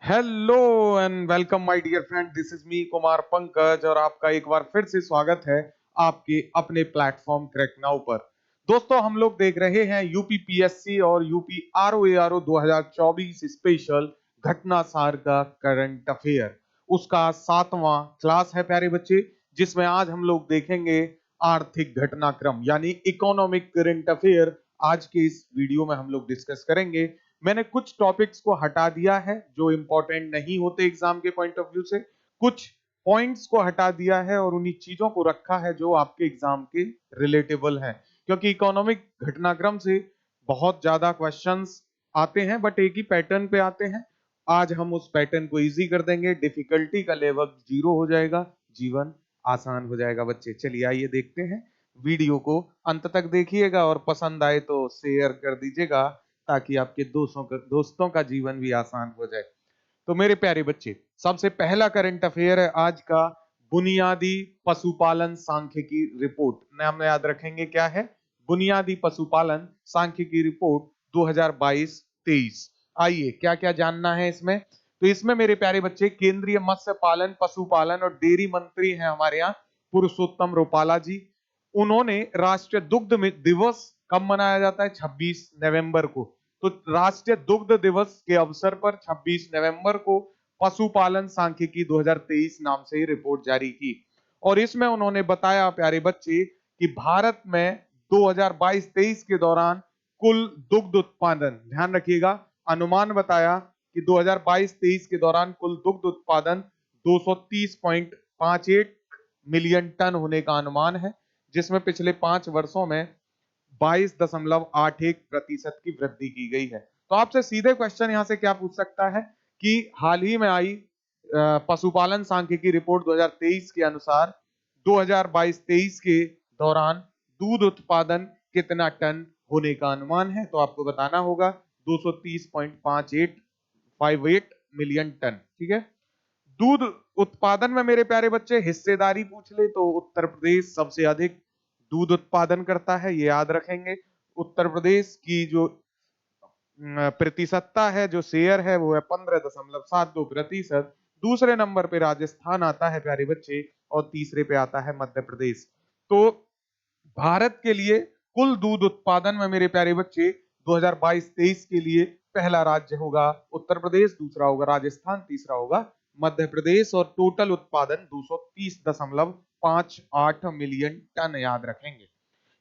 Hello and welcome my dear friend, this is me Kumar Pankaj और आपका एक बार फिर से स्वागत है आपके अपने प्लेटफॉर्म क्रैक नाउ पर। दोस्तों, हम लोग देख रहे हैं यूपी पीएससी और यूपी आरओ 2024 स्पेशल घटना सार का करंट अफेयर। उसका 7वां क्लास है प्यारे बच्चे, जिसमें आज हम लोग देखेंगे आर्थिक घटनाक्रम यानी इकोनॉमिक करंट अफेयर। आज के इस वीडियो में हम लोग डिस्कस करेंगे। मैंने कुछ टॉपिक्स को हटा दिया है जो इंपॉर्टेंट नहीं होते एग्जाम के पॉइंट ऑफ व्यू से, कुछ पॉइंट्स को हटा दिया है और उन्हीं चीजों को रखा है जो आपके एग्जाम के रिलेटेबल है, क्योंकि इकोनॉमिक घटनाक्रम से बहुत ज्यादा क्वेश्चंस आते हैं बट एक ही पैटर्न पे आते हैं। आज हम उस पैटर्न को इजी कर देंगे, डिफिकल्टी का लेवल 0 हो जाएगा, जीवन आसान हो जाएगा। बच्चे चलिए आइए देखते हैं, वीडियो को अंत तक देखिएगा और पसंद आए तो शेयर कर दीजिएगा ताकि आपके दोस्तों का जीवन भी आसान हो जाए। तो मेरे प्यारे बच्चे, सबसे पहला करंट अफेयर है आज का, बुनियादी पशुपालन सांख्यिकी रिपोर्ट। नाम याद रखेंगे क्या है, बुनियादी पशुपालन सांख्यिकी रिपोर्ट 2022-23। आइए क्या क्या जानना है इसमें। तो इसमें मेरे प्यारे बच्चे केंद्रीय मत्स्य पालन पशुपालन और डेयरी मंत्री हैं हमारे यहाँ पुरुषोत्तम रूपाला जी। उन्होंने राष्ट्रीय दुग्ध दिवस कब मनाया जाता है, 26 नवंबर को। तो राष्ट्रीय दुग्ध दिवस के अवसर पर 26 नवंबर को पशुपालन सांख्यिकी 2023 नाम से ही रिपोर्ट जारी की और इसमें उन्होंने बताया प्यारे बच्चे कि भारत में 2022-23 के दौरान कुल दुग्ध उत्पादन, ध्यान रखिएगा, अनुमान बताया कि 2022-23 के दौरान कुल दुग्ध उत्पादन 230.58 मिलियन टन होने का अनुमान है, जिसमें पिछले 5 वर्षों में 22.81% की वृद्धि की गई है। तो आपसे सीधे क्वेश्चन यहां से क्या पूछ सकता है कि हाल ही में आई पशुपालन सांख्यिकी रिपोर्ट 2023 के अनुसार 2022-23 के दौरान दूध उत्पादन कितना टन होने का अनुमान है। तो आपको बताना होगा 230.58 मिलियन टन। ठीक है। दूध उत्पादन में मेरे प्यारे बच्चे हिस्सेदारी पूछ ले तो उत्तर प्रदेश सबसे अधिक दूध उत्पादन करता है, ये याद रखेंगे। उत्तर प्रदेश की जो प्रतिशतता है, जो शेयर है, वो है 15.72%। दूसरे नंबर पे राजस्थान आता है प्यारे बच्चे और तीसरे पे आता है मध्य प्रदेश। तो भारत के लिए कुल दूध उत्पादन में मेरे प्यारे बच्चे 2022-23 के लिए पहला राज्य होगा उत्तर प्रदेश, दूसरा होगा राजस्थान, तीसरा होगा मध्य प्रदेश और टोटल उत्पादन 230.58 मिलियन टन, याद रखेंगे।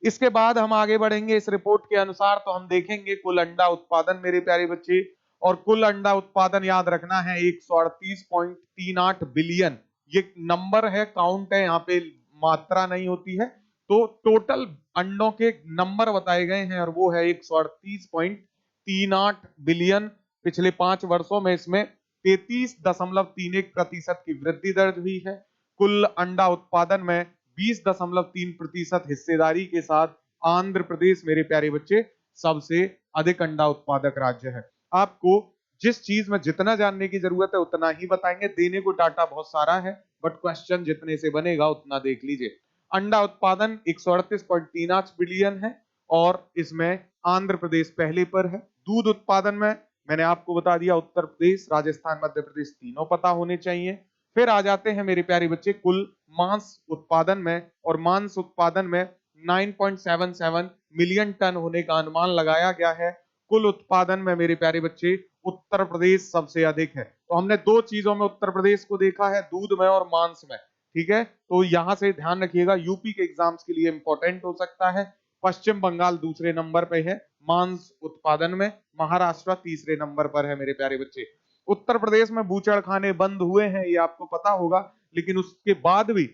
इसके बाद हम आगे बढ़ेंगे इस रिपोर्ट के अनुसार तो हम देखेंगे कुल अंडा उत्पादन मेरे प्यारे बच्चे, और कुल अंडा उत्पादन याद रखना है 138.38 बिलियन। ये नंबर है, काउंट है, यहाँ पे मात्रा नहीं होती है। तो टोटल अंडों के नंबर बताए गए हैं और वो है 138.38 बिलियन। पिछले 5 वर्षों में इसमें 33.31% की वृद्धि दर्ज हुई है। कुल अंडा उत्पादन में 20.3% हिस्सेदारी के साथ आंध्र प्रदेश मेरे प्यारे बच्चे सबसे अधिक अंडा उत्पादक राज्य है। आपको जिस चीज में जितना जानने की जरूरत है उतना ही बताएंगे, देने को डाटा बहुत सारा है बट क्वेश्चन जितने से बनेगा उतना देख लीजिए। अंडा उत्पादन 138.38 बिलियन है और इसमें आंध्र प्रदेश पहले पर है। दूध उत्पादन में मैंने आपको बता दिया उत्तर प्रदेश, राजस्थान, मध्य प्रदेश तीनों पता होने चाहिए। फिर आ जाते हैं मेरे प्यारे बच्चे कुल मांस उत्पादन में, और मांस उत्पादन में 9.77 मिलियन टन होने का अनुमान लगाया गया है। कुल उत्पादन में मेरे प्यारे बच्चे उत्तर प्रदेश सबसे अधिक है। तो हमने दो चीजों में उत्तर प्रदेश को देखा है, दूध में और मांस में। ठीक है, तो यहां से ध्यान रखिएगा, यूपी के एग्जाम्स के लिए इंपॉर्टेंट हो सकता है। पश्चिम बंगाल दूसरे नंबर पे है मांस उत्पादन में, महाराष्ट्र तीसरे नंबर पर है मेरे प्यारे बच्चे। उत्तर प्रदेश में बूचड़खाने बंद हुए हैं, ये आपको पता होगा, लेकिन उसके बाद भी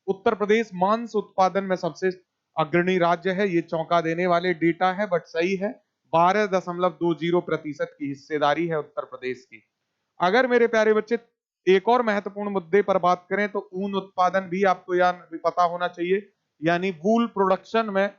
उत्तर प्रदेश मांस उत्पादन में सबसे अग्रणी राज्य है। ये चौंका देने वाले डेटा है बट सही है। 12.20% की हिस्सेदारी है उत्तर प्रदेश की। अगर मेरे प्यारे बच्चे एक और महत्वपूर्ण मुद्दे पर बात करें तो ऊन उत्पादन भी आपको यार पता होना चाहिए, यानी वूल प्रोडक्शन में,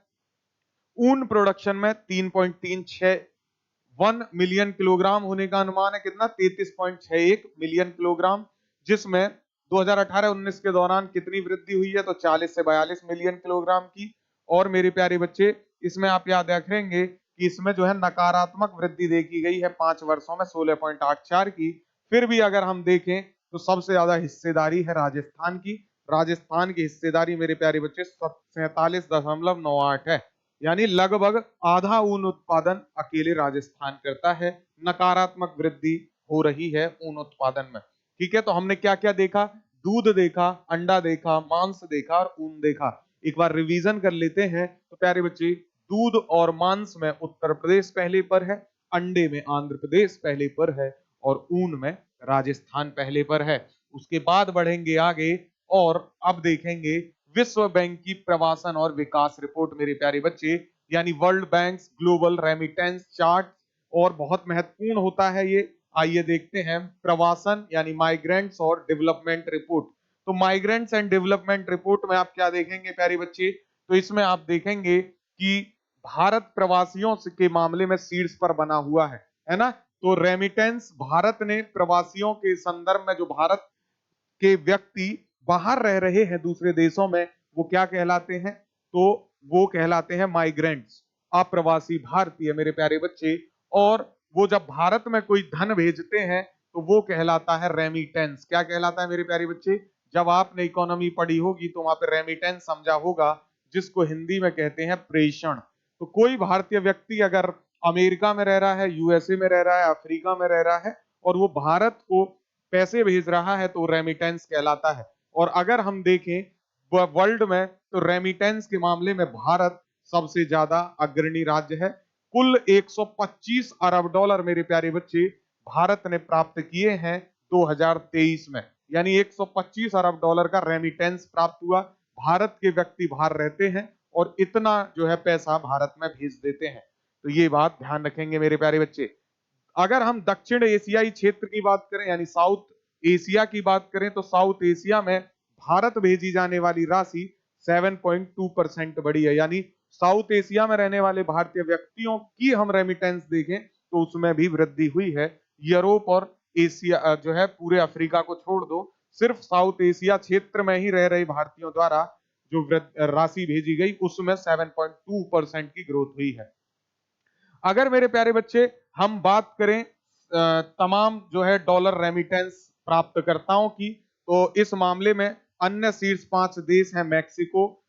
ऊन प्रोडक्शन में 3.361 मिलियन किलोग्राम होने का अनुमान है। कितना, 33.61 मिलियन किलोग्राम, जिसमें 2018-19 के दौरान कितनी वृद्धि हुई है तो 40 से 42 मिलियन किलोग्राम की। और मेरे प्यारे बच्चे इसमें आप याद रखेंगे कि इसमें जो है नकारात्मक वृद्धि देखी गई है 5 वर्षों में 16.84 की। फिर भी अगर हम देखें तो सबसे ज्यादा हिस्सेदारी है राजस्थान की। राजस्थान की हिस्सेदारी मेरे प्यारे बच्चे 47.98 है, यानी लगभग आधा ऊन उत्पादन अकेले राजस्थान करता है। नकारात्मक वृद्धि हो रही है ऊन उत्पादन में। ठीक है, तो हमने क्या क्या देखा? दूध देखा, अंडा देखा, मांस देखा और ऊन देखा। एक बार रिवीजन कर लेते हैं तो प्यारे बच्चे, दूध और मांस में उत्तर प्रदेश पहले पर है, अंडे में आंध्र प्रदेश पहले पर है और ऊन में राजस्थान पहले पर है। उसके बाद बढ़ेंगे आगे और अब देखेंगे विश्व बैंक की प्रवासन और विकास रिपोर्ट मेरे प्यारे बच्चे, यानी world bank global remittance chart, और बहुत महत्वपूर्ण होता है ये। आइए देखते हैं प्रवासन यानी माइग्रेंट्स और डेवलपमेंट रिपोर्ट। तो माइग्रेंट्स एंड डेवलपमेंट रिपोर्ट में आप क्या देखेंगे प्यारे बच्चे? तो इसमें आप देखेंगे कि भारत प्रवासियों के मामले में शीर्ष पर बना हुआ है ना। तो रेमिटेंस, भारत ने प्रवासियों के संदर्भ में जो भारत के व्यक्ति बाहर रह रहे हैं दूसरे देशों में, वो क्या कहलाते हैं? तो वो कहलाते हैं माइग्रेंट्स, अप्रवासी भारतीय मेरे प्यारे बच्चे। और वो जब भारत में कोई धन भेजते हैं तो वो कहलाता है रेमिटेंस। क्या कहलाता है मेरे प्यारे बच्चे? जब आपने इकोनॉमी पढ़ी होगी तो वहां पे रेमिटेंस समझा होगा, जिसको हिंदी में कहते हैं प्रेषण। तो कोई भारतीय व्यक्ति अगर अमेरिका में रह रहा है, यूएसए में रह रहा है, अफ्रीका में रह रहा है और वो भारत को पैसे भेज रहा है तो रेमिटेंस कहलाता है। और अगर हम देखें वर्ल्ड में तो रेमिटेंस के मामले में भारत सबसे ज्यादा अग्रणी राज्य है। कुल 125 अरब डॉलर मेरे प्यारे बच्चे भारत ने प्राप्त किए हैं 2023 में, यानी 125 अरब डॉलर का रेमिटेंस प्राप्त हुआ। भारत के व्यक्ति बाहर रहते हैं और इतना जो है पैसा भारत में भेज देते हैं। तो ये बात ध्यान रखेंगे मेरे प्यारे बच्चे। अगर हम दक्षिण एशियाई क्षेत्र की बात करें यानी साउथ एशिया की बात करें तो साउथ एशिया में भारत भेजी जाने वाली राशि 7.2% बढ़ी है, यानी साउथ एशिया में रहने वाले भारतीय व्यक्तियों की हम रेमिटेंस देखें तो उसमें भी वृद्धि हुई है। यूरोप और एशिया जो है पूरे अफ्रीका को छोड़ दो, सिर्फ साउथ एशिया क्षेत्र में ही रह रहे भारतीयों द्वारा जो राशि भेजी गई उसमें 7.2% की ग्रोथ हुई है। अगर मेरे प्यारे बच्चे हम बात करें तमाम जो है डॉलर रेमिटेंस प्राप्तकर्ताओं की, तो इस मामले में अन्य शीर्ष 5 देश हैं मैक्सिको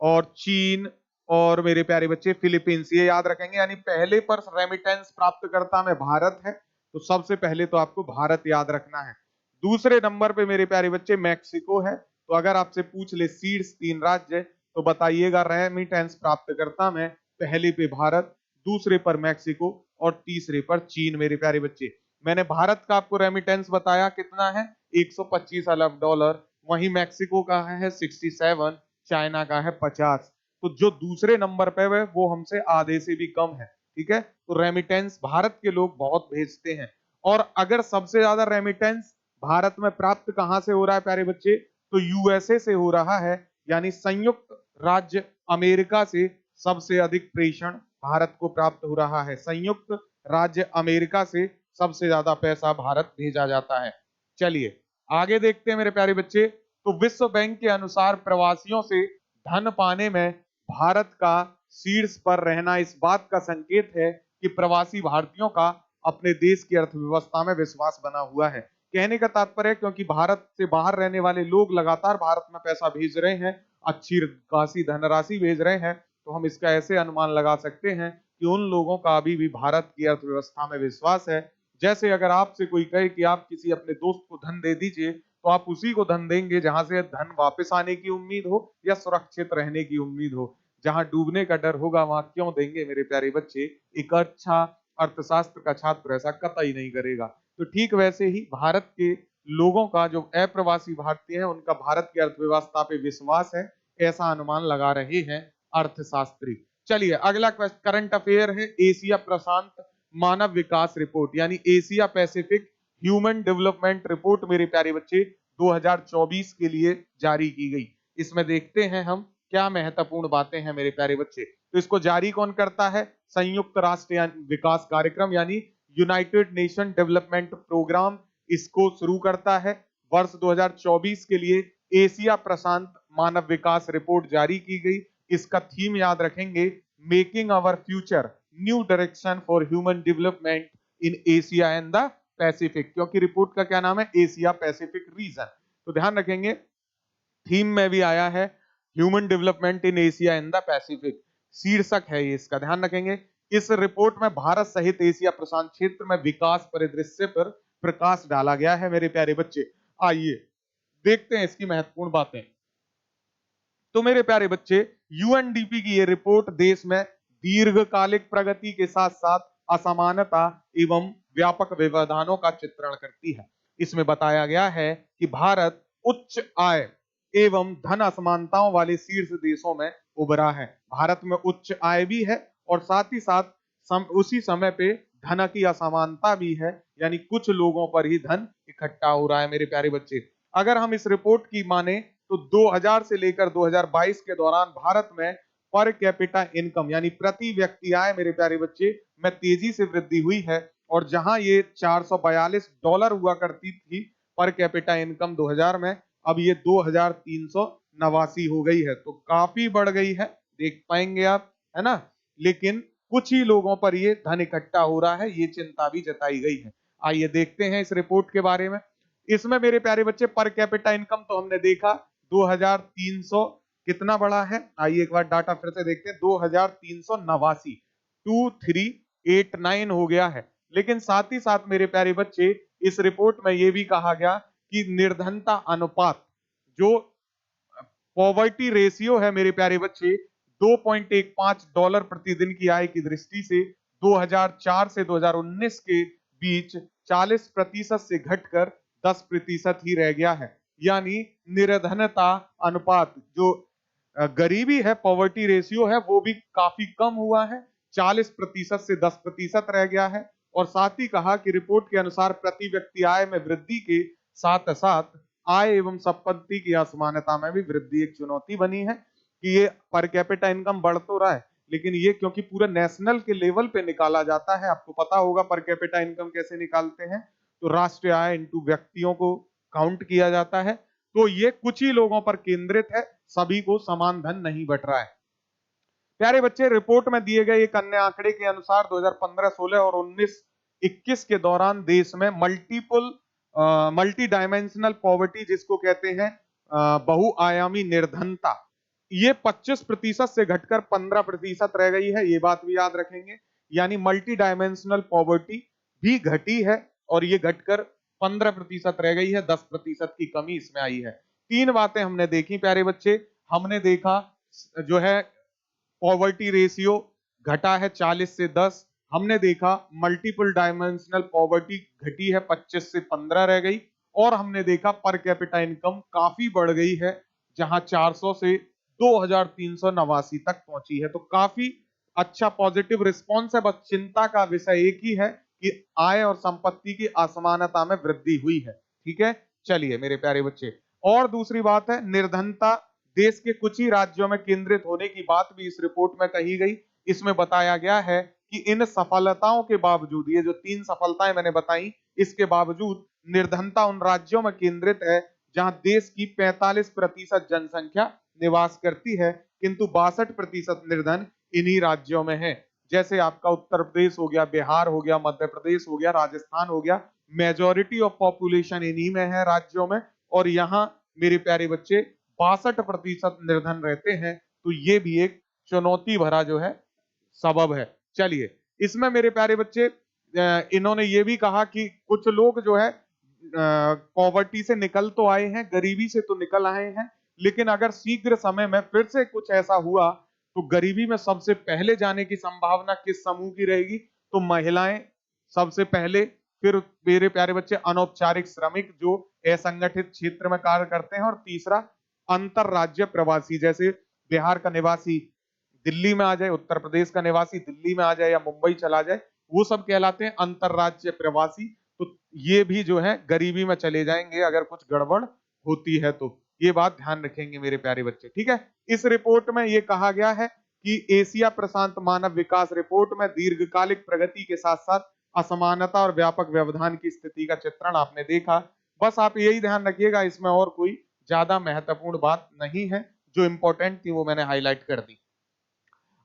और चीन और मेरे प्यारे बच्चे फिलीपींस। ये याद रखेंगे, यानी पहले पर रेमिटेंस प्राप्तकर्ता में भारत है, तो सबसे पहले तो आपको भारत याद रखना है। दूसरे नंबर पे मेरे प्यारे बच्चे मैक्सिको है। तो अगर आपसे पूछ ले शीर्ष 3 राज्य तो बताइएगा रेमिटेंस प्राप्तकर्ता में पहले पे भारत, दूसरे पर मैक्सिको और तीसरे पर चीन मेरे प्यारे बच्चे। मैंने भारत का आपको रेमिटेंस बताया कितना है, 125 अरब डॉलर, वहीं मैक्सिको का है 67, चाइना का है 50। तो जो दूसरे नंबर पे है वो हमसे आधे से भी कम है। ठीक है, तो रेमिटेंस भारत के लोग बहुत भेजते हैं। और अगर सबसे ज्यादा रेमिटेंस भारत में प्राप्त कहां से हो रहा है प्यारे बच्चे? तो यूएसए से हो रहा है, यानी संयुक्त राज्य अमेरिका से सबसे अधिक प्रेषण भारत को प्राप्त हो रहा है। संयुक्त राज्य अमेरिका से सबसे ज्यादा पैसा भारत भेजा जाता है। चलिए आगे देखते हैं मेरे प्यारे बच्चे। तो विश्व बैंक के अनुसार प्रवासियों से धन पाने में भारत का शीर्ष पर रहना इस बात का संकेत है कि प्रवासी भारतीयों का अपने देश की अर्थव्यवस्था में विश्वास बना हुआ है। कहने का तात्पर्य है क्योंकि भारत से बाहर रहने वाले लोग लगातार भारत में पैसा भेज रहे हैं, अच्छी खासी धनराशि भेज रहे हैं, तो हम इसका ऐसे अनुमान लगा सकते हैं कि उन लोगों का अभी भी भारत की अर्थव्यवस्था में विश्वास है। जैसे अगर आपसे कोई कहे कि आप किसी अपने दोस्त को धन दे दीजिए तो आप उसी को धन देंगे जहां से धन वापस आने की उम्मीद हो या सुरक्षित रहने की उम्मीद हो। जहां डूबने का डर होगा वहां क्यों देंगे मेरे प्यारे बच्चे? एक अच्छा अर्थशास्त्र का छात्र ऐसा कतई नहीं करेगा। तो ठीक वैसे ही भारत के लोगों का, जो अप्रवासी भारतीय है, उनका भारत की अर्थव्यवस्था पे विश्वास है, ऐसा अनुमान लगा रहे हैं अर्थशास्त्री। चलिए अगला करंट अफेयर है एशिया प्रशांत मानव विकास रिपोर्ट, यानी Asia Pacific human development report मेरे प्यारे बच्चे 2024 के लिए जारी की गई। इसमें देखते हैं हम क्या महत्वपूर्ण बातें हैं मेरे प्यारे बच्चे। तो इसको जारी कौन करता है? संयुक्त राष्ट्र विकास कार्यक्रम यानी यूनाइटेड नेशन डेवलपमेंट प्रोग्राम इसको शुरू करता है। वर्ष 2024 के लिए एशिया प्रशांत मानव विकास रिपोर्ट जारी की गई। इसका थीम याद रखेंगे, making our future new direction for human development in Asia and the Pacific, क्योंकि रिपोर्ट का क्या नाम है, एशिया पैसिफिक रीजन। तो ध्यान रखेंगे थीम में भी आया है human development in Asia and the Pacific, शीर्षक है ये इसका, ध्यान रखेंगे। इस रिपोर्ट में भारत सहित एशिया प्रशांत क्षेत्र में विकास परिदृश्य पर प्रकाश डाला गया है मेरे प्यारे बच्चे। आइए देखते हैं इसकी महत्वपूर्ण बातें। तो मेरे प्यारे बच्चे, यूएनडीपी की ये रिपोर्ट देश में दीर्घकालिक प्रगति के साथ साथ असमानता एवं व्यापक व्यवधानों का चित्रण करती है। इसमें बताया गया है कि भारत उच्च आय एवं धन असमानताओं वाले शीर्ष देशों में उभरा है। भारत में उच्च आय भी है और साथ ही साथ उसी समय पे धन की असमानता भी है, यानी कुछ लोगों पर ही धन इकट्ठा हो रहा है मेरे प्यारे बच्चे। अगर हम इस रिपोर्ट की माने तो 2000 से लेकर 2022 के दौरान भारत में पर कैपिटा इनकम यानी प्रति व्यक्ति आय मेरे प्यारे बच्चे में तेजी से वृद्धि हुई है, और जहां ये $442 हुआ करती थी पर कैपिटा इनकम 2000 में, अब ये 2389 हो गई है। तो काफी बढ़ गई है, देख पाएंगे आप, है ना। लेकिन कुछ ही लोगों पर ये धन इकट्ठा हो रहा है, ये चिंता भी जताई गई है। आइए देखते हैं इस रिपोर्ट के बारे में। इसमें मेरे प्यारे बच्चे पर कैपिटा इनकम तो हमने देखा 2300 कितना बड़ा है, आइए एक बार डाटा फिर से देखते हैं, 2389 2389 हो गया है। लेकिन साथ ही साथ मेरे प्यारे बच्चे इस रिपोर्ट में यह भी कहा गया कि निर्धनता अनुपात, जो पॉवर्टी रेशियो है मेरे प्यारे बच्चे, $2.15 प्रतिदिन की आय की दृष्टि से 2004 से 2019 के बीच 40% से घटकर 10% ही रह गया है। यानी निर्धनता अनुपात, जो गरीबी है, पॉवर्टी रेशियो है, वो भी काफी कम हुआ है, 40% से 10% रह गया है। और साथ ही कहा कि रिपोर्ट के अनुसार प्रति व्यक्ति आय में वृद्धि के साथ साथ आय एवं संपत्ति की असमानता में भी वृद्धि एक चुनौती बनी है कि ये पर कैपिटा इनकम बढ़ तो रहा है, लेकिन ये क्योंकि पूरे नेशनल के लेवल पे निकाला जाता है, आपको पता होगा पर कैपिटा इनकम कैसे निकालते हैं, तो राष्ट्रीय आय इनटू व्यक्तियों को काउंट किया जाता है। तो ये कुछ ही लोगों पर केंद्रित है, सभी को समान धन नहीं बट रहा है। प्यारे बच्चे, रिपोर्ट में दिए गए एक अन्य आंकड़े के अनुसार 2015-16 और 19-21 के दौरान देश में मल्टी डायमेंशनल पॉवर्टी, जिसको कहते हैं बहुआयामी निर्धनता, ये 25% से घटकर 15% रह गई है, ये बात भी याद रखेंगे। यानी मल्टी डायमेंशनल पॉवर्टी भी घटी है और ये घटकर 15% रह गई है, 10% की कमी इसमें आई है। तीन बातें हमने देखी प्यारे बच्चे। हमने देखा जो है पॉवर्टी रेशियो घटा है 40 से 10, हमने देखा मल्टीपल डायमेंशनल पॉवर्टी घटी है 25 से 15 रह गई, और हमने देखा पर कैपिटा इनकम काफी बढ़ गई है, जहां 400 से 2389 तक पहुंची है। तो काफी अच्छा पॉजिटिव रिस्पॉन्स है। बस चिंता का विषय एक ही है कि आय और संपत्ति की असमानता में वृद्धि हुई है। ठीक है, चलिए मेरे प्यारे बच्चे, और दूसरी बात है निर्धनता देश के कुछ ही राज्यों में केंद्रित होने की बात भी इस रिपोर्ट में कही गई। इसमें बताया गया है कि इन सफलताओं के बावजूद, ये जो 3 सफलताएं मैंने बताई, इसके बावजूद निर्धनता उन राज्यों में केंद्रित है जहां देश की 45% जनसंख्या निवास करती है, किंतु 62% निर्धन इन्हीं राज्यों में है। जैसे आपका उत्तर प्रदेश हो गया, बिहार हो गया, मध्य प्रदेश हो गया, राजस्थान हो गया, मेजॉरिटी ऑफ पॉपुलेशन इन्हीं में है राज्यों में, और यहाँ मेरे प्यारे बच्चे 62% निर्धन रहते हैं। तो ये भी एक चुनौती भरा जो है सबब है। चलिए, इसमें मेरे प्यारे बच्चे इन्होंने ये भी कहा कि कुछ लोग जो है पॉवर्टी से निकल तो आए हैं, गरीबी से तो निकल आए हैं, लेकिन अगर शीघ्र समय में फिर से कुछ ऐसा हुआ तो गरीबी में सबसे पहले जाने की संभावना किस समूह की रहेगी? तो महिलाएं सबसे पहले, फिर मेरे प्यारे बच्चे अनौपचारिक श्रमिक जो असंगठित क्षेत्र में कार्य करते हैं, और तीसरा अंतर राज्य प्रवासी, जैसे बिहार का निवासी दिल्ली में आ जाए, उत्तर प्रदेश का निवासी दिल्ली में आ जाए या मुंबई चला जाए, वो सब कहलाते हैं अंतरराज्य प्रवासी। तो ये भी जो है गरीबी में चले जाएंगे अगर कुछ गड़बड़ होती है तो। ये बात ध्यान रखेंगे मेरे प्यारे बच्चे। ठीक है, इस रिपोर्ट में ये कहा गया है कि एशिया प्रशांत मानव विकास रिपोर्ट में दीर्घकालिक प्रगति के साथ साथ असमानता और व्यापक व्यवधान की स्थिति का चित्रण आपने देखा। बस आप यही ध्यान रखिएगा, इसमें और कोई ज्यादा महत्वपूर्ण बात नहीं है, जो इंपॉर्टेंट थी वो मैंने हाईलाइट कर दी।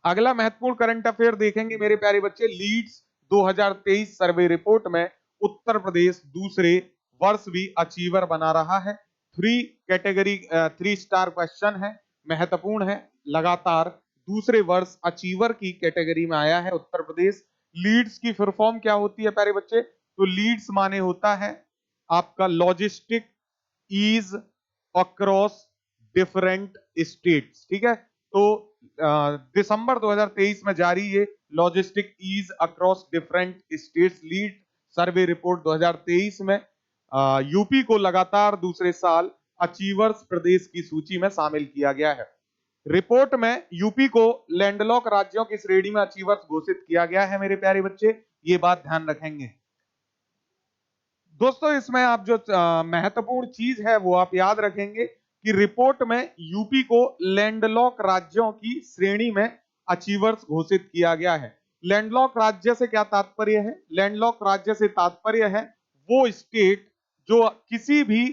अगला महत्वपूर्ण करंट अफेयर देखेंगे मेरे प्यारे बच्चे, लीड्स 2023 सर्वे रिपोर्ट में उत्तर प्रदेश दूसरे वर्ष भी अचीवर बना रहा है। 3 स्टार क्वेश्चन है, महत्वपूर्ण है। लगातार दूसरे वर्ष अचीवर की कैटेगरी में आया है उत्तर प्रदेश। लीड्स की फुल फॉर्म क्या होती है प्यारे बच्चे? तो लीड्स माने होता है आपका logistic ease across different states. ठीक है, तो दिसंबर 2023 में जारी ये logistic ease across different states lead survey report 2023 में यूपी को लगातार दूसरे साल अचीवर्स प्रदेश की सूची में शामिल किया गया है। रिपोर्ट में यूपी को लैंडलॉक राज्यों की श्रेणी में अचीवर्स घोषित किया गया है मेरे प्यारे बच्चे, ये बात ध्यान रखेंगे। दोस्तों इसमें आप जो महत्वपूर्ण चीज है वो आप याद रखेंगे कि रिपोर्ट में यूपी को लैंडलॉक राज्यों की श्रेणी में अचीवर्स घोषित किया गया है। लैंडलॉक राज्य से क्या तात्पर्य है? लैंडलॉक राज्य से तात्पर्य है वो स्टेट जो किसी भी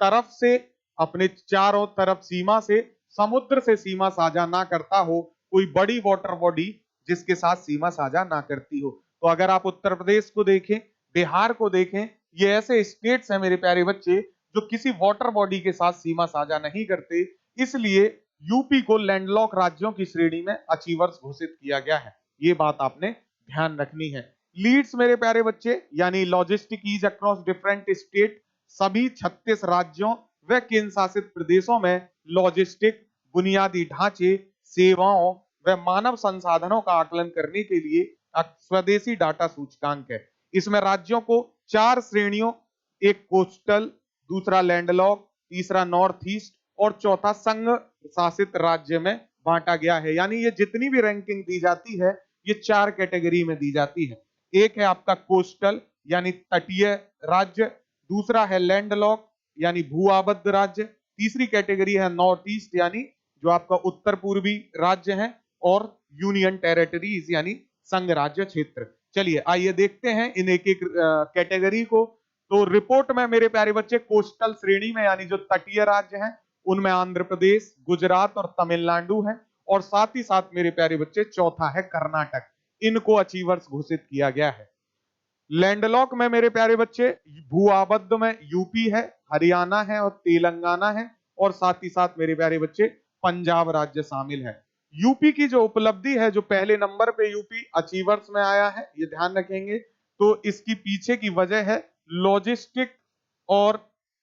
तरफ से, अपने चारों तरफ सीमा से, समुद्र से सीमा साझा ना करता हो, कोई बड़ी वाटर बॉडी जिसके साथ सीमा साझा ना करती हो। तो अगर आप उत्तर प्रदेश को देखें, बिहार को देखें, ये ऐसे स्टेट्स हैं मेरे प्यारे बच्चे जो किसी वाटर बॉडी के साथ सीमा साझा नहीं करते, इसलिए यूपी को लैंडलॉक राज्यों की श्रेणी में अचीवर्स घोषित किया गया है। ये बात आपने ध्यान रखनी है। लीड्स मेरे प्यारे बच्चे यानी logistic ease across different state, सभी 36 राज्यों व केंद्र शासित प्रदेशों में लॉजिस्टिक बुनियादी ढांचे, सेवाओं व मानव संसाधनों का आकलन करने के लिए स्वदेशी डाटा सूचकांक है। इसमें राज्यों को 4 श्रेणियों, एक कोस्टल, दूसरा लैंडलॉक, तीसरा नॉर्थ ईस्ट और चौथा संघ शासित राज्य में बांटा गया है। यानी ये जितनी भी रैंकिंग दी जाती है ये 4 कैटेगरी में दी जाती है। एक है आपका कोस्टल यानी तटीय राज्य, दूसरा है लैंडलॉक यानी भू आबद्ध राज्य, तीसरी कैटेगरी है नॉर्थ ईस्ट यानी जो आपका उत्तर पूर्वी राज्य है, और यूनियन टेरिटरीज यानी संघ राज्य क्षेत्र। चलिए आइए देखते हैं इन एक एक कैटेगरी को। तो रिपोर्ट में मेरे प्यारे बच्चे कोस्टल श्रेणी में यानी जो तटीय राज्य हैं उनमें आंध्र प्रदेश, गुजरात और तमिलनाडु है, और साथ ही साथ मेरे प्यारे बच्चे चौथा है कर्नाटक। इनको अचीवर्स घोषित किया गया है। लैंडलॉक में मेरे प्यारे बच्चे भू आबद्ध में यूपी है, हरियाणा है और तेलंगाना है, और साथ ही साथ मेरे प्यारे बच्चे पंजाब राज्य शामिल है। यूपी की जो उपलब्धि है, जो पहले नंबर पे यूपी अचीवर्स में आया है, ये ध्यान रखेंगे। तो इसकी पीछे की वजह है लॉजिस्टिक और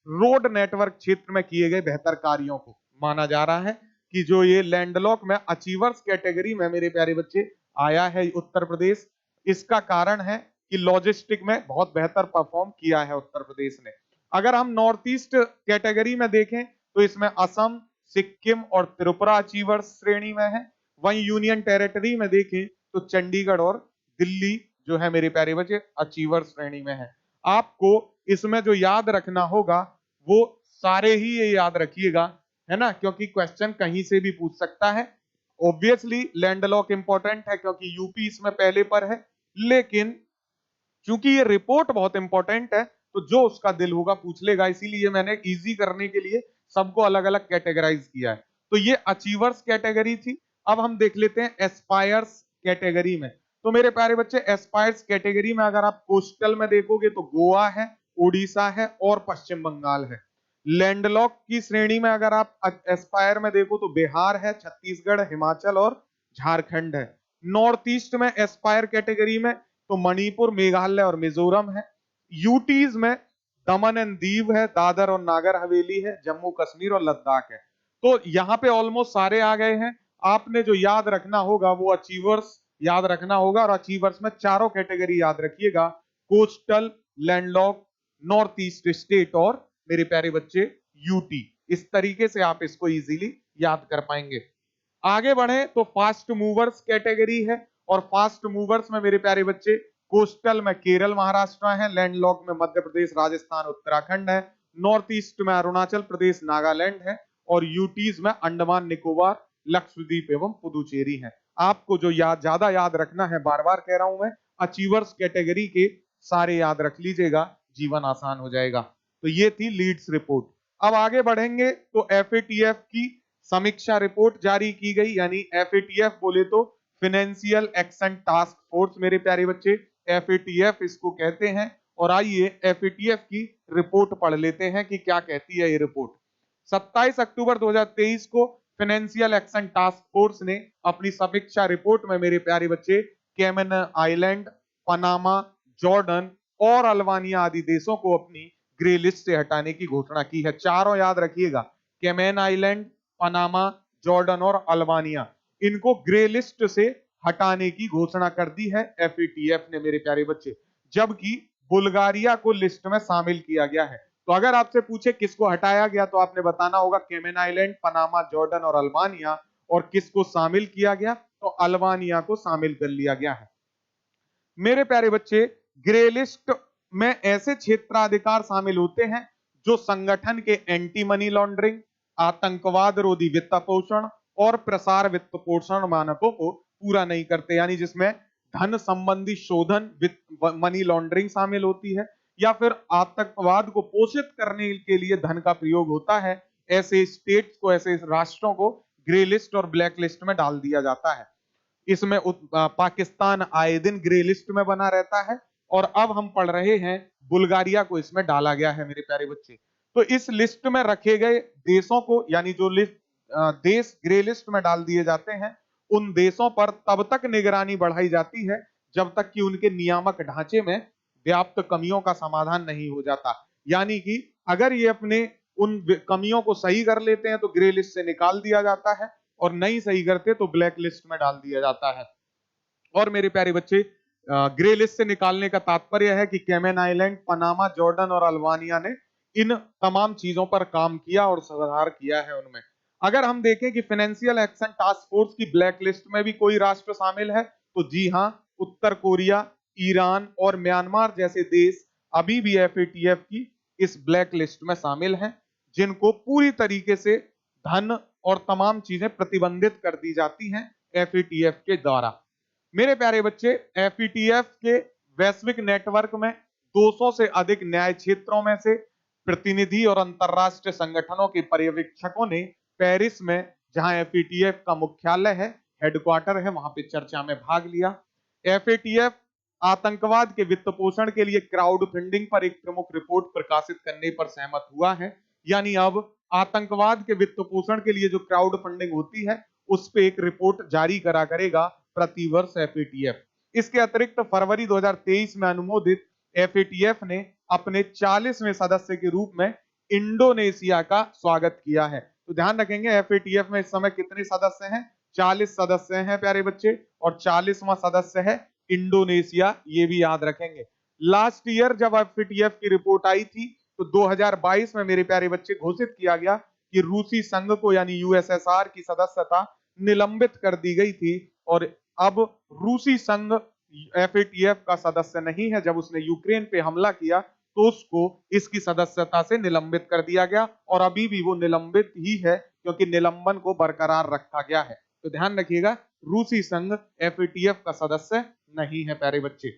रोड नेटवर्क क्षेत्र में किए गए बेहतर कार्यों को। माना जा रहा है कि जो ये लैंडलॉक में अचीवर्स कैटेगरी में मेरे प्यारे बच्चे आया है उत्तर प्रदेश, इसका कारण है कि लॉजिस्टिक में बहुत बेहतर परफॉर्म किया है उत्तर प्रदेश ने। अगर हम नॉर्थ ईस्ट कैटेगरी में देखें तो इसमें असम, सिक्किम और त्रिपुरा अचीवर्स श्रेणी में है। वहीं यूनियन टेरिटरी में देखें तो चंडीगढ़ और दिल्ली जो है मेरे प्यारे बच्चे अचीवर्स श्रेणी में है। आपको इसमें जो याद रखना होगा वो सारे ही ये याद रखिएगा, है ना, क्योंकि क्वेश्चन कहीं से भी पूछ सकता है। ऑब्वियसली लैंडलॉक इंपॉर्टेंट है क्योंकि यूपी इसमें पहले पर है, लेकिन क्योंकि ये रिपोर्ट बहुत इंपॉर्टेंट है तो जो उसका दिल होगा पूछ लेगा, इसीलिए मैंने इजी करने के लिए सबको अलग अलग कैटेगराइज किया है। तो ये अचीवर्स कैटेगरी थी। अब हम देख लेते हैं एस्पायर्स कैटेगरी में। तो मेरे प्यारे बच्चे एस्पायर्स कैटेगरी में अगर आप कोस्टल में देखोगे तो गोवा है, ओडिशा है और पश्चिम बंगाल है। लैंडलॉक की श्रेणी में अगर आप एस्पायर में देखो तो बिहार है, छत्तीसगढ़, हिमाचल और झारखंड है। नॉर्थ ईस्ट में एस्पायर कैटेगरी में तो मणिपुर, मेघालय और मिजोरम है। यूटीज में दमन एंड दीव है, दादर और नागर हवेली है, जम्मू कश्मीर और लद्दाख है। तो यहाँ पे ऑलमोस्ट सारे आ गए हैं। आपने जो याद रखना होगा वो अचीवर्स याद रखना होगा, और अचीवर्स में चारों कैटेगरी याद रखिएगा, coastal, landlock, north east state और मेरे प्यारे बच्चे यूटी। इस तरीके से आप इसको इजीली याद कर पाएंगे। आगे बढ़े तो फास्ट मूवर्स कैटेगरी है, और फास्ट मूवर्स में मेरे प्यारे बच्चे कोस्टल में केरल, महाराष्ट्र है, लैंडलॉक में मध्य प्रदेश, राजस्थान, उत्तराखंड है, नॉर्थ ईस्ट में अरुणाचल प्रदेश, नागालैंड है, और यूटीज में अंडमान निकोबार, लक्षद्वीप एवं पुदुचेरी है। आपको जो ज्यादा याद रखना है, बार बार कह रहा हूं मैं, अचीवर्स कैटेगरी के सारे याद रख लीजिएगा, जीवन आसान हो जाएगा। तो ये थी लीड्स रिपोर्ट। अब आगे बढ़ेंगे तो एफएटीएफ की समीक्षा रिपोर्ट जारी की गई, यानी एफएटीएफ बोले तो फाइनेंशियल एक्शन टास्क फोर्स मेरे प्यारे बच्चे, एफएटीएफ इसको कहते हैं। और आइए एफएटीएफ की रिपोर्ट पढ़ लेते हैं कि क्या कहती है ये रिपोर्ट। 27 अक्टूबर 2023 को फाइनेंशियल एक्शन टास्क फोर्स ने अपनी समीक्षा रिपोर्ट में मेरे प्यारे बच्चे कैमन आइलैंड, पनामा, जॉर्डन और अल्बानिया आदि देशों को अपनी ग्रे लिस्ट से हटाने की घोषणा की है। चारों याद रखिएगा, कैमन आइलैंड, पनामा, जॉर्डन और अल्बानिया, इनको ग्रे लिस्ट से हटाने की घोषणा कर दी है एफएटीएफ ने मेरे प्यारे बच्चे, जबकि बुल्गारिया को लिस्ट में शामिल किया गया है। तो अगर आपसे पूछे किसको हटाया गया तो आपने बताना होगा कैमन आइलैंड, पनामा, जॉर्डन और अल्बानिया, और किसको शामिल किया गया तो अल्बानिया को शामिल कर लिया गया है। मेरे प्यारे बच्चे, ग्रे लिस्ट में ऐसे क्षेत्राधिकार शामिल होते हैं जो संगठन के एंटी मनी लॉन्ड्रिंग, आतंकवाद रोधी वित्त पोषण और प्रसार वित्त पोषण मानकों को पूरा नहीं करते, यानी जिसमें धन संबंधी शोधन, मनी लॉन्ड्रिंग शामिल होती है या फिर आतंकवाद को पोषित करने के लिए धन का प्रयोग होता है। ऐसे स्टेट्स को, ऐसे राष्ट्रों को ग्रे लिस्ट और ब्लैक लिस्ट में डाल दिया जाता है। इसमें पाकिस्तान आए दिन ग्रे लिस्ट में बना रहता है और अब हम पढ़ रहे हैं बुल्गारिया को इसमें डाला गया है मेरे प्यारे बच्चे। तो इस लिस्ट में रखे गए देशों को, यानी जो लिस्ट देश ग्रे लिस्ट में डाल दिए जाते हैं, उन देशों पर तब तक निगरानी बढ़ाई जाती है जब तक कि उनके नियामक ढांचे में व्याप्त कमियों का समाधान नहीं हो जाता। यानी कि अगर ये अपने उन कमियों को सही कर लेते हैं तो ग्रे लिस्ट से निकाल दिया जाता है, और नहीं सही करते तो ब्लैक लिस्ट में डाल दिया जाता है। और मेरे प्यारे बच्चे, ग्रे लिस्ट से निकालने का तात्पर्य है कि कैमन आइलैंड, पनामा, जॉर्डन और अल्बानिया ने इन तमाम चीजों पर काम किया और सुधार किया है उनमें। अगर हम देखें कि फाइनेंशियल एक्शन टास्क फोर्स की ब्लैक लिस्ट में भी कोई राष्ट्र शामिल है तो जी हां, उत्तर कोरिया, ईरान और म्यांमार जैसे देश अभी भी एफएटीएफ की इस ब्लैक लिस्ट में शामिल हैं, जिनको पूरी तरीके से धन और तमाम चीजें प्रतिबंधित कर दी जाती हैं एफएटीएफ के द्वारा। मेरे प्यारे बच्चे, एफएटीएफ के वैश्विक नेटवर्क में 200 से अधिक न्याय क्षेत्रों में से प्रतिनिधि और अंतरराष्ट्रीय संगठनों के पर्यवेक्षकों ने पेरिस में, जहां एफएटीएफ का मुख्यालय है, हेडक्वार्टर है, वहां पे चर्चा में भाग लिया। एफएटीएफ आतंकवाद के वित्त पोषण के लिए क्राउड फंडिंग पर एक प्रमुख रिपोर्ट प्रकाशित करने पर सहमत हुआ है। यानी अब आतंकवाद के वित्त पोषण के लिए जो क्राउड फंडिंग होती है उस पे एक रिपोर्ट जारी करा करेगा प्रतिवर्ष एफएटीएफ। इसके अतिरिक्त फरवरी 2023 में अनुमोदित एफएटीएफ ने अपने 40वें सदस्य के रूप में इंडोनेशिया का स्वागत किया है। तो ध्यान रखेंगे एफएटीएफ में इस समय कितने सदस्य हैं? 40 सदस्य हैं प्यारे बच्चे, और 40वां सदस्य है इंडोनेशिया, ये भी याद रखेंगे। लास्ट ईयर जब एफएटीएफ की रिपोर्ट आई थी तो 2022 में मेरे प्यारे बच्चे घोषित किया गया कि रूसी संघ को, यानी यूएसएसआर की सदस्यता निलंबित कर दी गई थी, और अब रूसी संघ एफएटीएफ का सदस्य नहीं है। जब उसने यूक्रेन पे हमला किया तो उसको इसकी सदस्यता से निलंबित कर दिया गया, और अभी भी वो निलंबित ही है क्योंकि निलंबन को बरकरार रखा गया है। तो ध्यान रखिएगा, रूसी संघ एफएटीएफ का सदस्य नहीं है प्यारे बच्चे।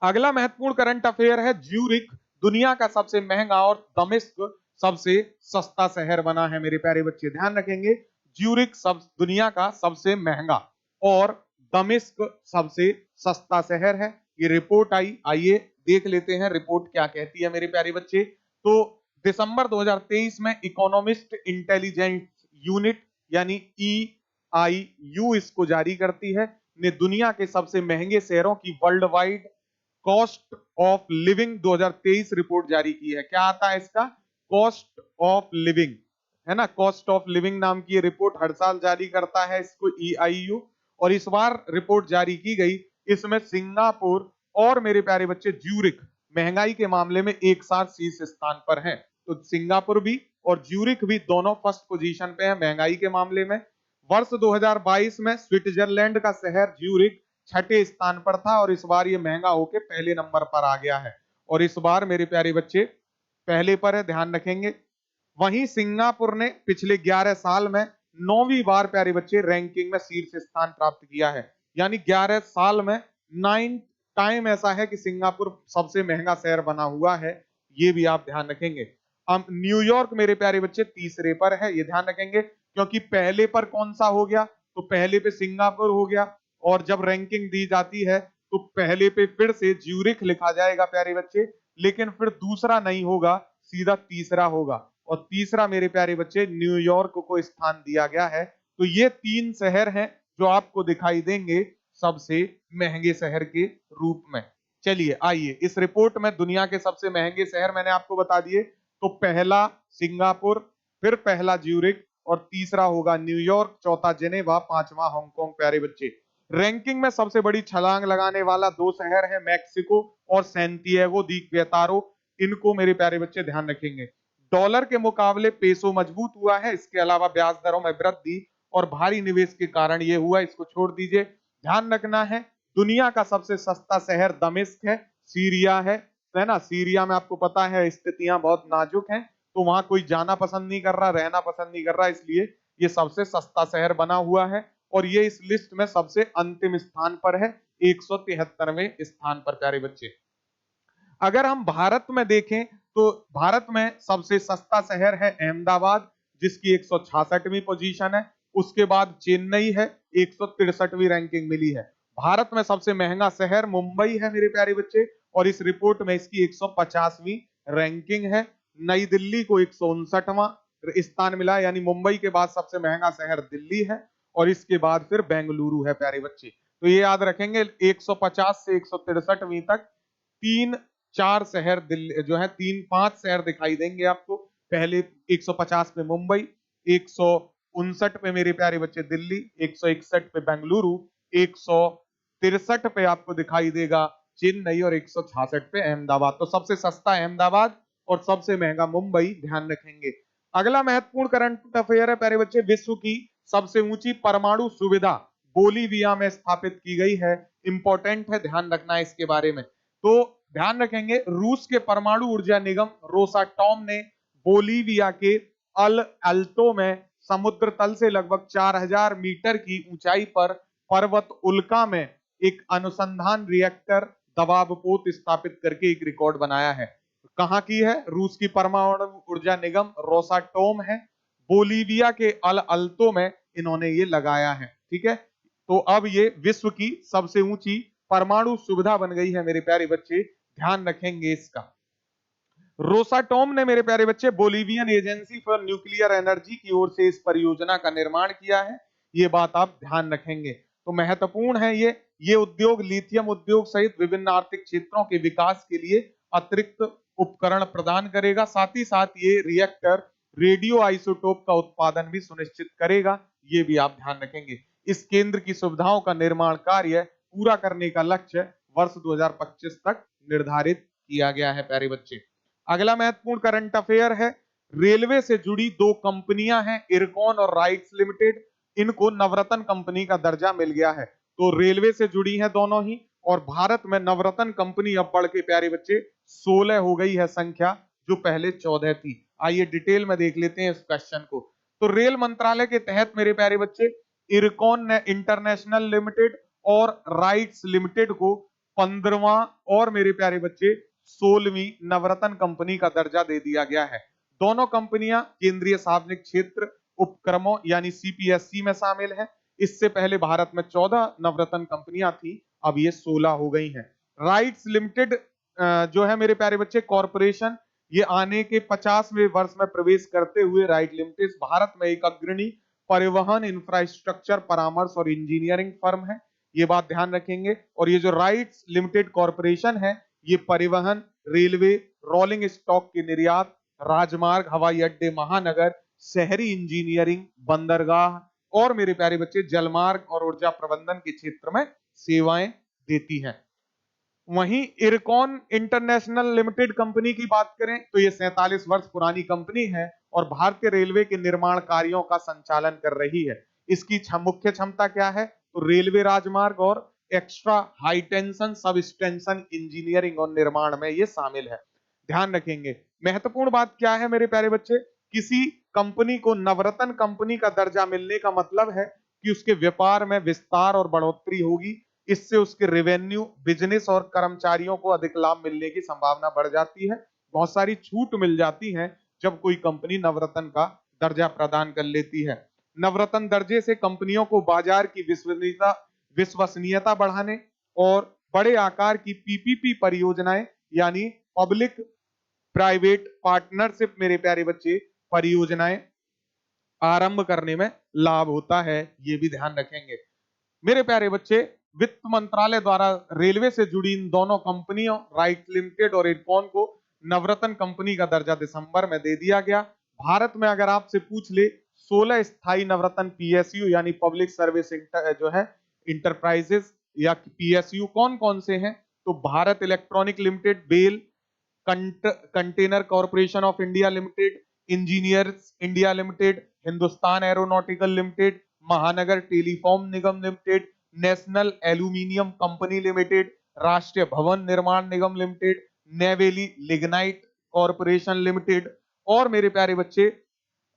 अगला महत्वपूर्ण करंट अफेयर है, ज्यूरिख दुनिया का सबसे महंगा और दमिश्क सबसे सस्ता शहर बना है मेरे प्यारे बच्चे। ध्यान रखेंगे, ज्यूरिख दुनिया का सबसे महंगा और दमिश्क सबसे सस्ता शहर है। ये रिपोर्ट आई, आइए देख लेते हैं रिपोर्ट क्या कहती है मेरे प्यारे बच्चे। तो दिसंबर 2023 में इकोनॉमिस्ट इंटेलिजेंस यूनिट, यानी EIU इसको जारी करती है, ने दुनिया के सबसे महंगे शहरों की world wide cost of living 2023 report जारी की है। क्या आता है इसका? कॉस्ट ऑफ लिविंग, है ना। कॉस्ट ऑफ लिविंग नाम की ये रिपोर्ट हर साल जारी करता है इसको EIU, और इस बार रिपोर्ट जारी की गई, इसमें सिंगापुर और मेरे प्यारे बच्चे ज्यूरिख महंगाई के मामले में एक साथ शीर्ष स्थान पर हैं। तो सिंगापुर भी और ज्यूरिख भी दोनों फर्स्ट पोजीशन पे हैं महंगाई के मामले में। वर्ष 2022 में स्विट्जरलैंड का शहर ज्यूरिख छठे स्थान पर था, और इस बार ये महंगा होकर पहले नंबर पर आ गया है, और इस बार मेरे प्यारे बच्चे पहले पर है, ध्यान रखेंगे। वहीं सिंगापुर ने पिछले 11 साल में 9वीं बार प्यारे बच्चे रैंकिंग में शीर्ष स्थान प्राप्त किया है। यानी 11 साल में 9 टाइम ऐसा है कि सिंगापुर सबसे महंगा शहर बना हुआ है, ये भी आप ध्यान रखेंगे। अब न्यूयॉर्क मेरे प्यारे बच्चे तीसरे पर है, ये ध्यान रखेंगे, क्योंकि पहले पर कौन सा हो गया? तो पहले पे सिंगापुर हो गया, और जब रैंकिंग दी जाती है तो पहले पे फिर से ज्यूरिख लिखा जाएगा प्यारे बच्चे, लेकिन फिर दूसरा नहीं होगा, सीधा तीसरा होगा। और तीसरा मेरे प्यारे बच्चे न्यूयॉर्क को स्थान दिया गया है। तो ये 3 शहर हैं जो आपको दिखाई देंगे सबसे महंगे शहर के रूप में। चलिए आइए, इस रिपोर्ट में दुनिया के सबसे महंगे शहर मैंने आपको बता दिए। तो पहला सिंगापुर, फिर पहला ज्यूरिख, और तीसरा होगा न्यूयॉर्क, चौथा जेनेवा, पांचवा हांगकांग प्यारे बच्चे। रैंकिंग में सबसे बड़ी छलांग लगाने वाला 2 शहर है मैक्सिको और सैंटियागो दी क्वेतारो। इनको मेरे प्यारे बच्चे ध्यान रखेंगे। डॉलर के मुकाबले पेसो मजबूत हुआ है, इसके अलावा ब्याज दरों में वृद्धि और भारी निवेश के कारण ये हुआ, इसको छोड़ दीजिए। ध्यान रखना है दुनिया का सबसे सस्ता शहर दमिश्क है, सीरिया है ना। सीरिया में आपको पता है स्थितियां बहुत नाजुक हैं, तो वहां कोई जाना पसंद नहीं कर रहा, रहना पसंद नहीं कर रहा, इसलिए ये सबसे सस्ता शहर बना हुआ है। और ये इस लिस्ट में सबसे अंतिम स्थान पर है, 173वें स्थान पर प्यारे बच्चे। अगर हम भारत में देखें तो भारत में सबसे सस्ता शहर है अहमदाबाद, जिसकी 166वीं पोजीशन है। उसके बाद चेन्नई है, 163वीं रैंकिंग मिली है। भारत में सबसे महंगा शहर मुंबई है मेरे प्यारे बच्चे, और इस रिपोर्ट में इसकी 150वीं रैंकिंग है। नई दिल्ली को 159वां स्थान मिला, यानी मुंबई के बाद सबसे महंगा शहर दिल्ली है, और इसके बाद फिर बेंगलुरु है प्यारे बच्चे। तो ये याद रखेंगे 150 से 163वीं तक 3-4 शहर दिल्ली जो है, 3-5 शहर दिखाई देंगे आपको। पहले 150 पे मुंबई, 159 पे मेरे प्यारे बच्चे दिल्ली, 161 पे बेंगलुरु, 163 पे आपको दिखाई देगा चेन्नई, और 166 पे अहमदाबाद। तो सबसे सस्ता अहमदाबाद और सबसे महंगा मुंबई, ध्यान रखेंगे। अगला महत्वपूर्ण करंट अफेयर है प्यारे बच्चे, विश्व की सबसे ऊंची परमाणु सुविधा बोलीविया में स्थापित की गई है। इंपॉर्टेंट है, ध्यान रखना है इसके बारे में। तो ध्यान रखेंगे रूस के परमाणु ऊर्जा निगम रोसाटॉम ने बोलीविया के अल अल्तो में समुद्र तल से लगभग 4000 मीटर की ऊंचाई पर पर्वत उल्का में एक अनुसंधान रिएक्टर दबाव पोत स्थापित करके एक रिकॉर्ड बनाया है। कहां की है? रूस की परमाणु ऊर्जा निगम रोसाटोम है, बोलीविया के अल अल्तो में इन्होंने ये लगाया है। ठीक है, तो अब ये विश्व की सबसे ऊंची परमाणु सुविधा बन गई है मेरे प्यारे बच्चे, ध्यान रखेंगे इसका। रोसाटोम ने मेरे प्यारे बच्चे Bolivian agency for nuclear energy की ओर से इस परियोजना का निर्माण किया है, ये बात आप ध्यान रखेंगे। तो महत्वपूर्ण है ये उद्योग लिथियम उद्योग सहित विभिन्न आर्थिक क्षेत्रों के विकास के लिए अतिरिक्त उपकरण प्रदान करेगा। साथ ही साथ ये रिएक्टर रेडियो आइसोटोप का उत्पादन भी सुनिश्चित करेगा, ये भी आप ध्यान रखेंगे। इस केंद्र की सुविधाओं का निर्माण कार्य पूरा करने का लक्ष्य वर्ष 2025 तक निर्धारित किया गया है प्यारे बच्चे। अगला महत्वपूर्ण करंट अफेयर है, रेलवे से जुड़ी 2 कंपनियां हैं, इरकॉन और राइट्स लिमिटेड। इनको नवरत्न कंपनी का दर्जा मिल गया है। तो रेलवे से जुड़ी हैं दोनों ही, और भारत में नवरत्न कंपनी अब बढ़ के प्यारे बच्चे 16 हो गई है संख्या, जो पहले 14 थी। आइए डिटेल में देख लेते हैं इस क्वेश्चन को। तो रेल मंत्रालय के तहत मेरे प्यारे बच्चे इरकॉन ने इंटरनेशनल लिमिटेड और राइट्स लिमिटेड को 15वां और मेरे प्यारे बच्चे 16वीं नवरत्न कंपनी का दर्जा दे दिया गया है। दोनों कंपनियां केंद्रीय सार्वजनिक क्षेत्र उपक्रमों यानी सीपीएससी में शामिल है। इससे पहले भारत में 14 नवरत्न कंपनियां थी, अब ये 16 हो गई हैं। राइट्स लिमिटेड जो है मेरे प्यारे बच्चे कॉरपोरेशन, ये आने के 50वें वर्ष में प्रवेश करते हुए राइट लिमिटेड भारत में एक अग्रणी परिवहन इंफ्रास्ट्रक्चर परामर्श और इंजीनियरिंग फर्म है, ये बात ध्यान रखेंगे। और ये जो राइट्स लिमिटेड कॉरपोरेशन है, ये परिवहन, रेलवे, रोलिंग स्टॉक के निर्यात, राजमार्ग, हवाई अड्डे, महानगर, शहरी इंजीनियरिंग, बंदरगाह और मेरे प्यारे बच्चे जलमार्ग और ऊर्जा प्रबंधन के क्षेत्र में सेवाएं देती है। वहीं इरकॉन इंटरनेशनल लिमिटेड कंपनी की बात करें तो ये 47 वर्ष पुरानी कंपनी है और भारतीय रेलवे के निर्माण कार्यों का संचालन कर रही है। इसकी मुख्य क्षमता क्या है? तो रेलवे राजमार्ग और एक्स्ट्रा हाई टेंशन सब स्टेंशन इंजीनियरिंग और निर्माण में ये शामिल है, ध्यान रखेंगे। महत्वपूर्ण बात क्या है मेरे प्यारे बच्चे, किसी कंपनी को नवरत्न कंपनी का दर्जा मिलने का मतलब है कि उसके व्यापार में विस्तार और बढ़ोतरी होगी, इससे उसके रेवेन्यू, बिजनेस और कर्मचारियों को अधिक लाभ मिलने की संभावना बढ़ जाती है। बहुत सारी छूट मिल जाती है जब कोई कंपनी नवरत्न का दर्जा प्रदान कर लेती है। नवरत्न दर्जे से कंपनियों को बाजार की विश्वसनीयता बढ़ाने और बड़े आकार की पीपीपी परियोजनाएं यानी पब्लिक प्राइवेट पार्टनरशिप मेरे प्यारे बच्चे परियोजनाएं आरंभ करने में लाभ होता है, ये भी ध्यान रखेंगे। मेरे प्यारे बच्चे, वित्त मंत्रालय द्वारा रेलवे से जुड़ी इन दोनों कंपनियों राइट लिमिटेड और इरकॉन को नवरत्न कंपनी का दर्जा दिसंबर में दे दिया गया। भारत में अगर आपसे पूछ ले 16 स्थायी नवरत्न पीएसयू यानी पब्लिक सर्विस जो है इंटरप्राइजेस या पीएसयू कौन कौन से हैं, तो भारत इलेक्ट्रॉनिक लिमिटेड, बेल container corporation of India limited, engineers India limited, Hindustan aeronautical limited, Mahanagar telephone Nigam limited, national aluminium company limited, Rashtriya Bhavan Nirman Nigam limited, Neyveli lignite corporation limited. और मेरे प्यारे बच्चे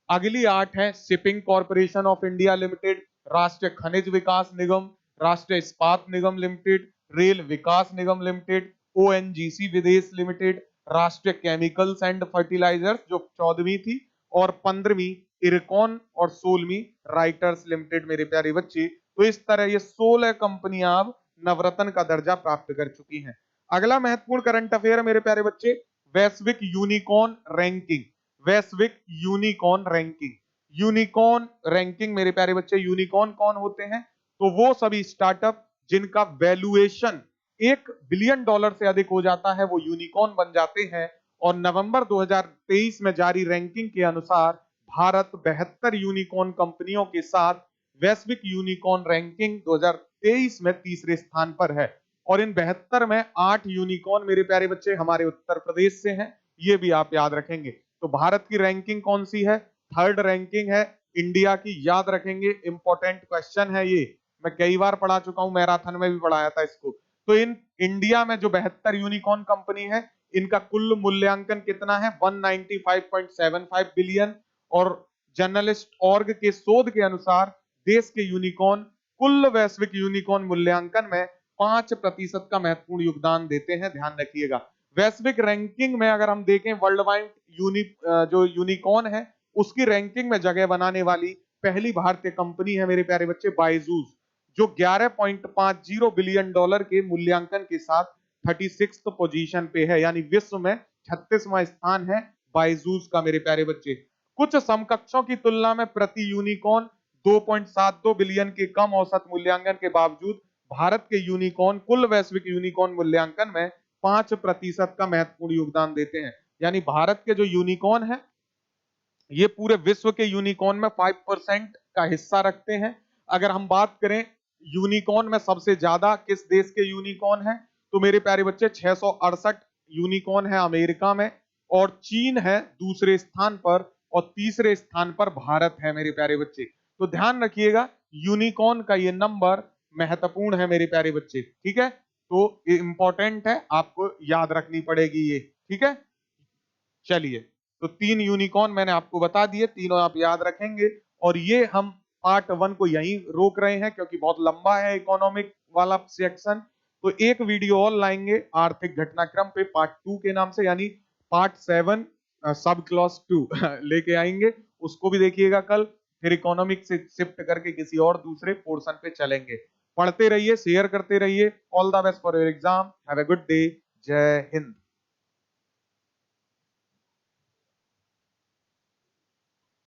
अगली 8 है shipping corporation of India limited, Rashtriya Khanij Vikas Nigam, Rashtriya Ispat Nigam limited, rail Vikas Nigam limited, ONGC Videsh limited, Rashtriya chemicals and fertilisers जो 14वीं थी, और 15वीं इरकॉन और 16वीं राइटर्स लिमिटेड। मेरे प्यारे बच्चे, तो इस तरह ये 16 कंपनियां अब नवरत्न का दर्जा प्राप्त कर चुकी हैं। अगला महत्वपूर्ण करंट अफेयर है मेरे प्यारे बच्चे, वैश्विक यूनिकॉर्न रैंकिंग। वैश्विक यूनिकॉर्न रैंकिंग, यूनिकॉर्न रैंकिंग मेरे प्यारे बच्चे, यूनिकॉर्न कौन होते हैं, तो वो सभी स्टार्टअप जिनका वैल्यूएशन $1 बिलियन से अधिक हो जाता है वो यूनिकॉर्न बन जाते हैं। और नवंबर 2023 में जारी रैंकिंग के अनुसार भारत 72 यूनिकॉर्न कंपनियों के साथ वैश्विक यूनिकॉर्न रैंकिंग 2023 में तीसरे स्थान पर है। और इन 72 में 8 यूनिकॉर्न मेरे प्यारे बच्चे हमारे उत्तर प्रदेश से हैं, ये भी आप याद रखेंगे। तो भारत की रैंकिंग कौन सी है, थर्ड रैंकिंग है इंडिया की, याद रखेंगे, इंपॉर्टेंट क्वेश्चन है ये, मैं कई बार पढ़ा चुका हूं, मैराथन में भी पढ़ाया था इसको। तो इन इंडिया में जो 72 यूनिकॉर्न कंपनी है इनका कुल मूल्यांकन कितना है, 195.75 बिलियन। और जर्नलिस्ट ऑर्ग के शोध के अनुसार देश के यूनिकॉर्न कुल वैश्विक यूनिकॉर्न मूल्यांकन में 5% का महत्वपूर्ण योगदान देते हैं, ध्यान रखिएगा। वैश्विक रैंकिंग में अगर हम देखें वर्ल्ड वाइड जो यूनिकॉर्न है उसकी रैंकिंग में जगह बनाने वाली पहली भारतीय कंपनी है मेरे प्यारे बच्चे बायजूस, जो $11.50 बिलियन के मूल्यांकन के साथ 36 पोजीशन पे है, यानी विश्व में 36वां स्थान है बायजूस का मेरे प्यारे बच्चे। कुछ समकक्षों की तुलना में प्रति यूनिकॉर्न 2.72 बिलियन के कम औसत मूल्यांकन के बावजूद भारत के यूनिकॉर्न कुल वैश्विक यूनिकॉर्न मूल्यांकन में 5% का महत्वपूर्ण योगदान देते हैं। यानी भारत के जो यूनिकॉर्न है ये पूरे विश्व के यूनिकॉर्न में 5% का हिस्सा रखते हैं। अगर हम बात करें यूनिकॉर्न में सबसे ज्यादा किस देश के यूनिकॉर्न है, तो मेरे प्यारे बच्चे 668 यूनिकॉर्न है अमेरिका में, और चीन है दूसरे स्थान पर, और तीसरे स्थान पर भारत है मेरे प्यारे बच्चे। तो ध्यान रखिएगा यूनिकॉर्न का ये नंबर महत्वपूर्ण है मेरे प्यारे बच्चे, ठीक है, तो इंपॉर्टेंट है, आपको याद रखनी पड़ेगी ये, ठीक है। चलिए, तो 3 यूनिकॉर्न मैंने आपको बता दिए, तीनों आप याद रखेंगे। और ये हम पार्ट 1 को यहीं रोक रहे हैं क्योंकि बहुत लंबा है इकोनॉमिक वाला सेक्शन। तो एक वीडियो और लाएंगे आर्थिक घटनाक्रम पे पार्ट 2 के नाम से, यानी पार्ट 7 सब क्लॉज 2 लेके आएंगे, उसको भी देखिएगा कल। फिर इकोनॉमिक से शिफ्ट करके किसी और दूसरे पोर्शन पे चलेंगे। पढ़ते रहिए, शेयर करते रहिए। All the best for your exam, have a good day, जय हिंद।